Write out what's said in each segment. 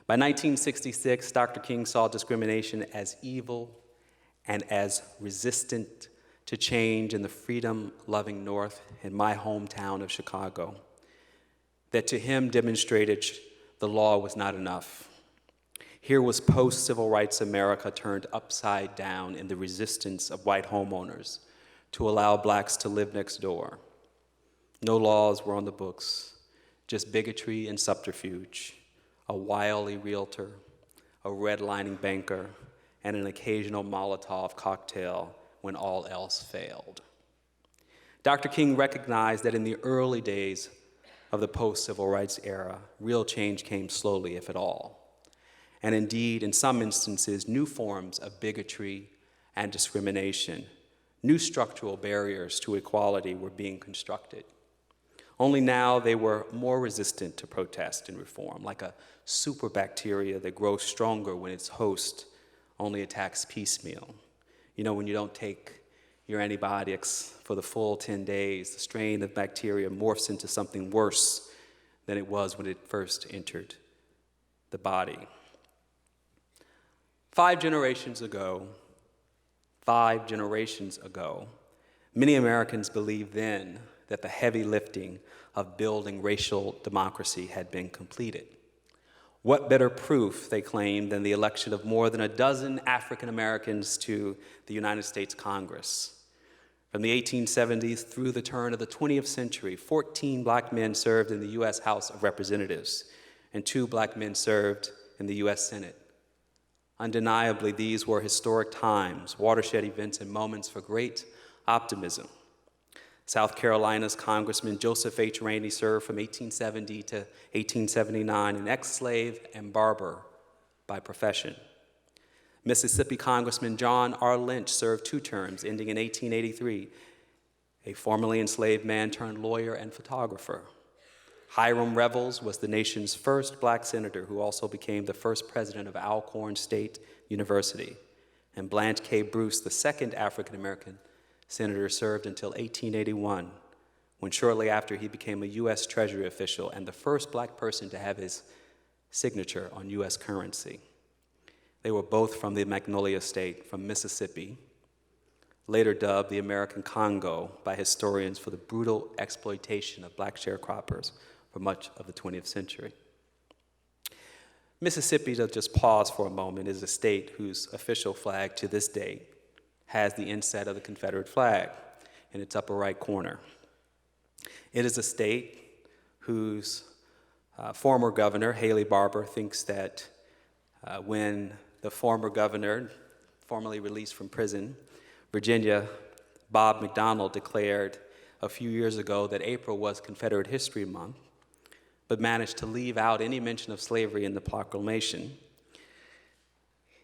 By 1966, Dr. King saw discrimination as evil and as resistant to change in the freedom-loving North in my hometown of Chicago, that to him demonstrated the law was not enough. Here was post-civil rights America turned upside down in the resistance of white homeowners to allow blacks to live next door. No laws were on the books, just bigotry and subterfuge, a wily realtor, a redlining banker, and an occasional Molotov cocktail when all else failed. Dr. King recognized that in the early days of the post-civil rights era, real change came slowly, if at all. And indeed, in some instances, new forms of bigotry and discrimination, new structural barriers to equality were being constructed. Only now they were more resistant to protest and reform, like a superbacteria that grows stronger when its host only attacks piecemeal. You know, when you don't take your antibiotics for the full 10 days, the strain of bacteria morphs into something worse than it was when it first entered the body. 5 generations ago, many Americans believed then that the heavy lifting of building racial democracy had been completed. What better proof, they claimed, than the election of more than a dozen African Americans to the United States Congress? From the 1870s through the turn of the 20th century, 14 black men served in the U.S. House of Representatives, and 2 black men served in the U.S. Senate. Undeniably, these were historic times, watershed events, and moments for great optimism. South Carolina's Congressman Joseph H. Rainey served from 1870 to 1879, an ex-slave and barber by profession. Mississippi Congressman John R. Lynch served 2 terms, ending in 1883, a formerly enslaved man turned lawyer and photographer. Hiram Revels was the nation's first black senator who also became the first president of Alcorn State University. And Blanche K. Bruce, the second African-American senator, served until 1881, when shortly after he became a U.S. Treasury official and the first black person to have his signature on U.S. currency. They were both from the Magnolia State, from Mississippi, later dubbed the American Congo by historians for the brutal exploitation of black sharecroppers for much of the 20th century. Mississippi, to just pause for a moment, is a state whose official flag to this day has the inset of the Confederate flag in its upper right corner. It is a state whose former governor, Haley Barbour, thinks that when the former governor, formerly released from prison, Virginia, Bob McDonnell, declared a few years ago that April was Confederate History Month, but managed to leave out any mention of slavery in the proclamation.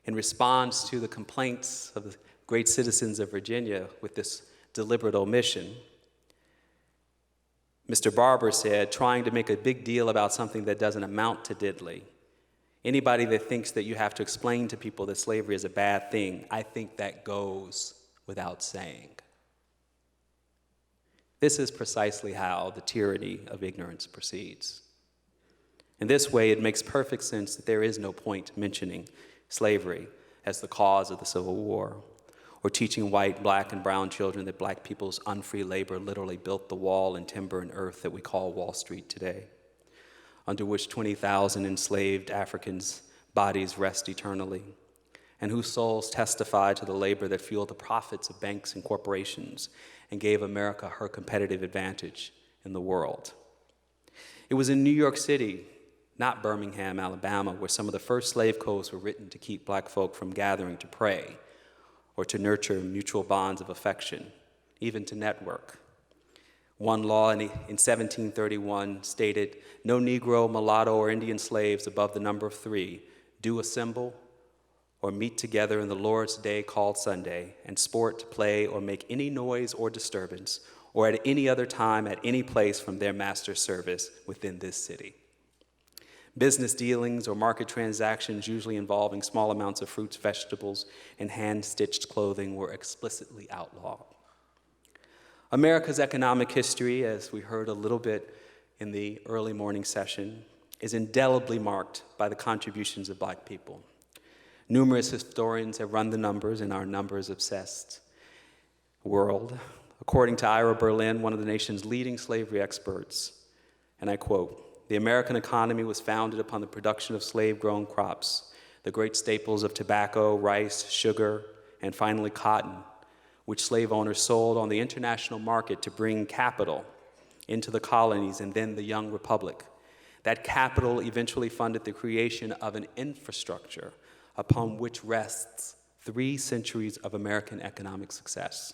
In response to the complaints of the great citizens of Virginia with this deliberate omission, Mr. Barbour said, trying to make a big deal about something that doesn't amount to diddly. Anybody that thinks that you have to explain to people that slavery is a bad thing, I think that goes without saying. This is precisely how the tyranny of ignorance proceeds. In this way, it makes perfect sense that there is no point mentioning slavery as the cause of the Civil War, or teaching white, black, and brown children that black people's unfree labor literally built the wall in timber and earth that we call Wall Street today, under which 20,000 enslaved Africans' bodies rest eternally, and whose souls testify to the labor that fueled the profits of banks and corporations and gave America her competitive advantage in the world. It was in New York City, not Birmingham, Alabama, where some of the first slave codes were written to keep black folk from gathering to pray or to nurture mutual bonds of affection, even to network. One law in 1731 stated, no Negro, mulatto, or Indian slaves above the number of 3 do assemble or meet together in the Lord's day called Sunday, and sport, play, or make any noise or disturbance, or at any other time at any place from their master's service within this city. Business dealings or market transactions, usually involving small amounts of fruits, vegetables, and hand-stitched clothing, were explicitly outlawed. America's economic history, as we heard a little bit in the early morning session, is indelibly marked by the contributions of Black people. Numerous historians have run the numbers in our numbers-obsessed world. According to Ira Berlin, one of the nation's leading slavery experts, and I quote, "The American economy was founded upon the production of slave-grown crops, the great staples of tobacco, rice, sugar, and finally cotton, which slave owners sold on the international market to bring capital into the colonies and then the young republic. That capital eventually funded the creation of an infrastructure upon which rests 3 centuries of American economic success.